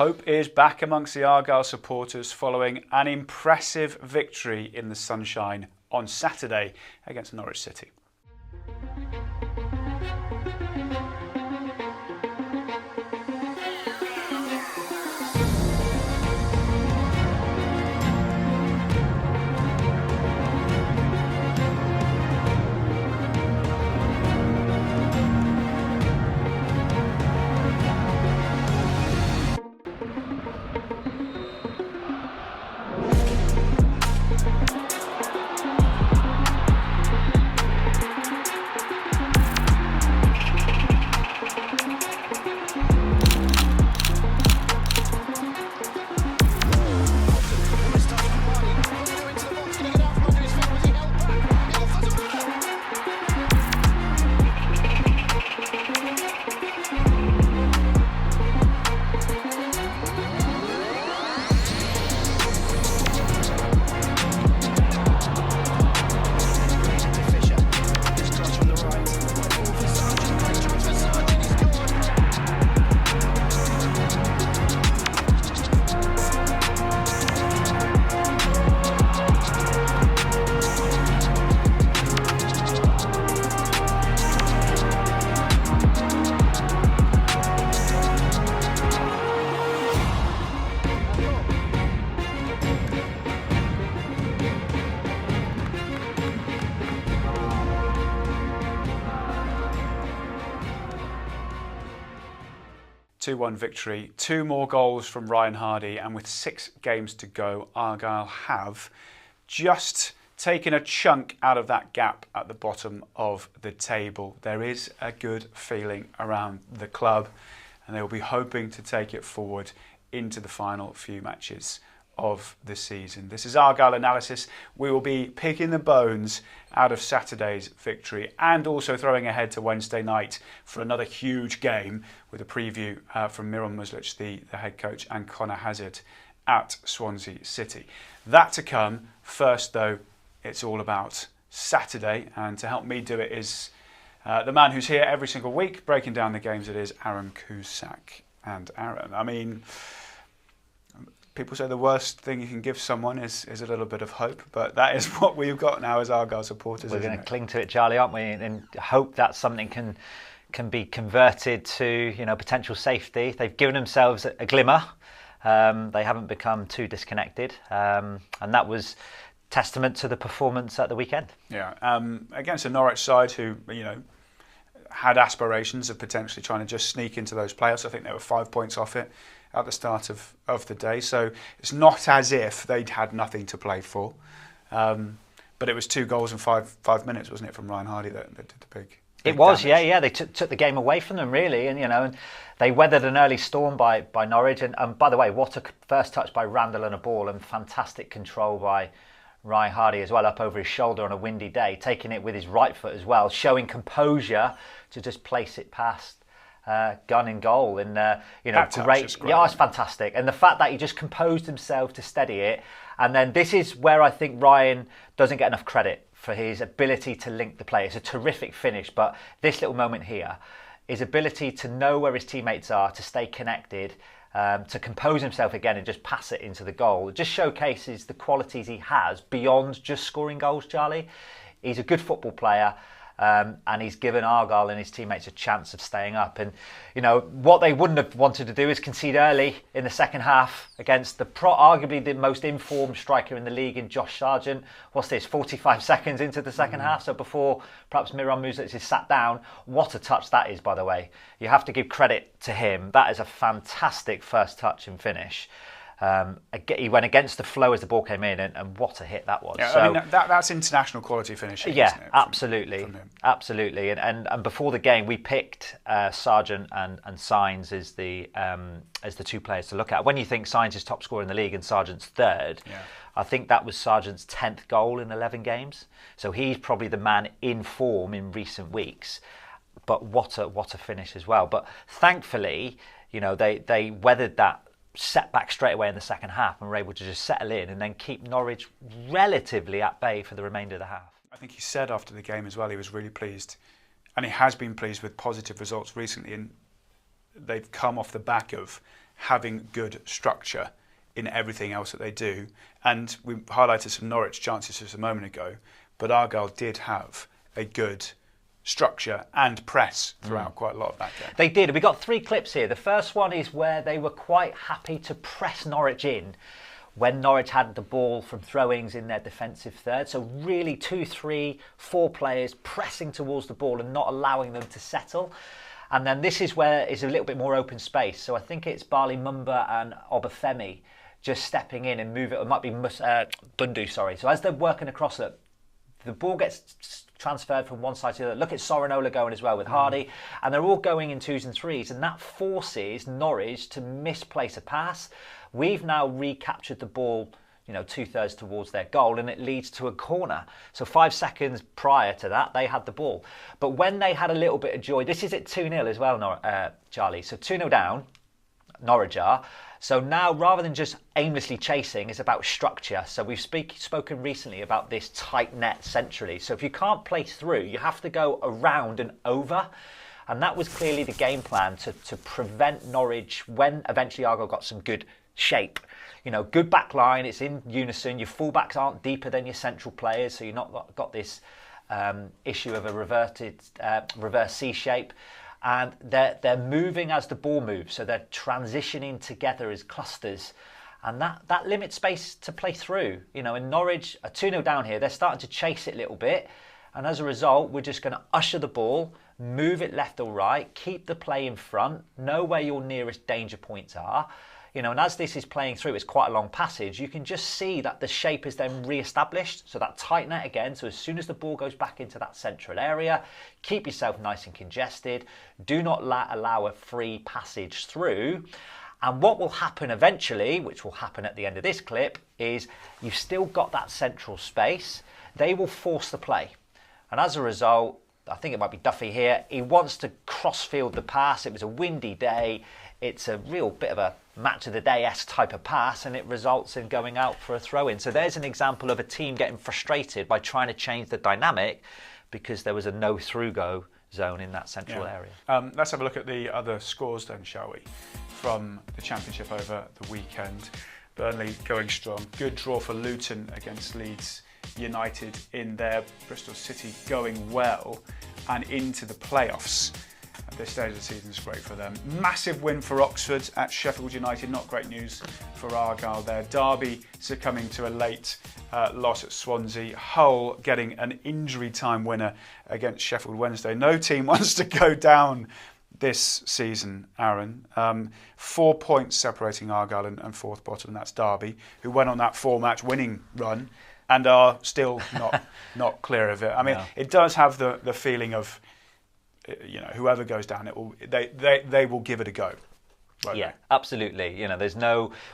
Hope is back amongst the Argyle supporters following an impressive victory in the sunshine on Saturday against Norwich City. Two-1 victory, 2 more goals from Ryan Hardy, and with 6 games to go, Argyle have just taken a chunk out of that gap at the bottom of the table. There is a good feeling around the club, and they will be hoping to take it forward into the final few matches of the season. This is Argyle Analysis. We will be picking the bones out of Saturday's victory and also throwing ahead to Wednesday night for another huge game with a preview from Miron Muslic, the head coach, and Connor Hazard at Swansea City. That to come. First, though, it's all about Saturday, and to help me do it is the man who's here every single week breaking down the games. It is Aaron Cusack. And Aaron, I mean, people say the worst thing you can give someone is a little bit of hope, but that is what we've got now as Argyle supporters. We're going to cling to it, Charlie, aren't we? And hope that something can be converted to, potential safety. They've given themselves a glimmer. They haven't become too disconnected, and that was testament to the performance at the weekend. Yeah, against a Norwich side who, had aspirations of potentially trying to just sneak into those playoffs. I think they were 5 points off it at the start of the day. So it's not as if they'd had nothing to play for. But it was 2 goals in five minutes, wasn't it, from Ryan Hardy that did the big It was, damage. yeah. They took the game away from them, really. And, and they weathered an early storm by Norwich. And by the way, what a first touch by Randall and a ball, and fantastic control by Ryan Hardy as well, up over his shoulder on a windy day, taking it with his right foot as well, showing composure to just place it past Gunn in goal. And great. Yeah, it's fantastic. And the fact that he just composed himself to steady it. And then this is where I think Ryan doesn't get enough credit for his ability to link the play. It's a terrific finish, but this little moment here, his ability to know where his teammates are, to stay connected, to compose himself again and just pass it into the goal. It just showcases the qualities he has beyond just scoring goals, Charlie. He's a good football player, and he's given Argyle and his teammates a chance of staying up. And, what they wouldn't have wanted to do is concede early in the second half against arguably the most informed striker in the league in Josh Sargent. What's this, 45 seconds into the second half? So before perhaps Miron Muslic is sat down. What a touch that is, by the way. You have to give credit to him. That is a fantastic first touch and finish. He went against the flow as the ball came in, and what a hit that was. Yeah, I mean, that's international quality finishing. Yeah, isn't it? Absolutely. And before the game, we picked Sargent and Sainz as the 2 players to look at. When you think Sainz is top scorer in the league and Sargent's third, I think that was Sargent's 10th goal in 11 games. So he's probably the man in form in recent weeks. But what a finish as well. But thankfully, they weathered that setback straight away in the second half and were able to just settle in and then keep Norwich relatively at bay for the remainder of the half. I think he said after the game as well he was really pleased, and he has been pleased with positive results recently, and they've come off the back of having good structure in everything else that they do. And we highlighted some Norwich chances just a moment ago, but Argyle did have a good structure and press throughout quite a lot of that game. They did. We got 3 clips here. The first one is where they were quite happy to press Norwich in when Norwich had the ball from throw-ins in their defensive third. So really 2, 3, 4 players pressing towards the ball and not allowing them to settle. And then this is where it's a little bit more open space. So I think it's Barley Mumba and Obafemi just stepping in and move it. It might be Bundu, sorry. So as they're working across it, the ball gets transferred from one side to the other. Look at Sorinola going as well with Hardy. And they're all going in 2s and 3s. And that forces Norwich to misplace a pass. We've now recaptured the ball, 2/3 towards their goal, and it leads to a corner. So 5 seconds prior to that, they had the ball. But when they had a little bit of joy, this is at 2-0 as well, Charlie. So 2-0 down, Norwich are. So now, rather than just aimlessly chasing, it's about structure. So we've spoken recently about this tight net centrally. So if you can't play through, you have to go around and over. And that was clearly the game plan to prevent Norwich, when eventually Argyle got some good shape. Good back line, it's in unison. Your fullbacks aren't deeper than your central players, so you're not got this issue of a reverse C shape. And they're moving as the ball moves, so they're transitioning together as clusters. And that limits space to play through. In Norwich, a 2-0 down here, they're starting to chase it a little bit. And as a result, we're just going to usher the ball, move it left or right, keep the play in front, know where your nearest danger points are. And as this is playing through, it's quite a long passage. You can just see that the shape is then re-established. So that tight net again. So as soon as the ball goes back into that central area, keep yourself nice and congested. Do not allow a free passage through. And what will happen eventually, which will happen at the end of this clip, is you've still got that central space. They will force the play. And as a result, I think it might be Duffy here, he wants to cross-field the pass. It was a windy day. It's a real bit of a match of the day-esque type of pass, and it results in going out for a throw-in. So there's an example of a team getting frustrated by trying to change the dynamic because there was a no-through-go zone in that central area. Let's have a look at the other scores then, shall we, from the Championship over the weekend. Burnley going strong. Good draw for Luton against Leeds United in there. Bristol City going well and into the playoffs. At this stage of the season is great for them. Massive win for Oxford at Sheffield United. Not great news for Argyle there. Derby succumbing to a late loss at Swansea. Hull getting an injury time winner against Sheffield Wednesday. No team wants to go down this season, Aaron. 4 points separating Argyle and fourth bottom, and that's Derby, who went on that 4-match winning run and are still not clear of it. I mean, It does have the feeling of, whoever goes down, they will give it a go. Yeah, absolutely.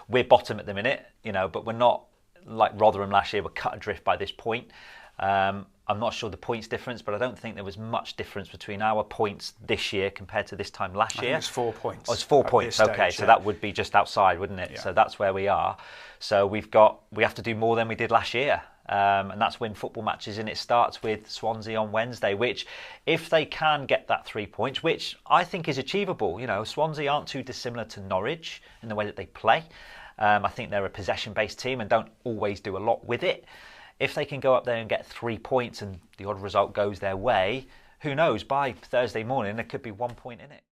We're bottom at the minute, but we're not like Rotherham last year. We're cut adrift by this point. I'm not sure the points difference, but I don't think there was much difference between our points this year compared to this time last year. I think it's 4 points. Oh, it's 4 points. Okay, so that would be just outside, wouldn't it? Yeah. So that's where we are. So we have to do more than we did last year. And that's win football matches, and it starts with Swansea on Wednesday, which if they can get that 3 points, which I think is achievable. Swansea aren't too dissimilar to Norwich in the way that they play. I think they're a possession-based team and don't always do a lot with it. If they can go up there and get 3 points and the odd result goes their way, who knows, by Thursday morning there could be 1 point in it.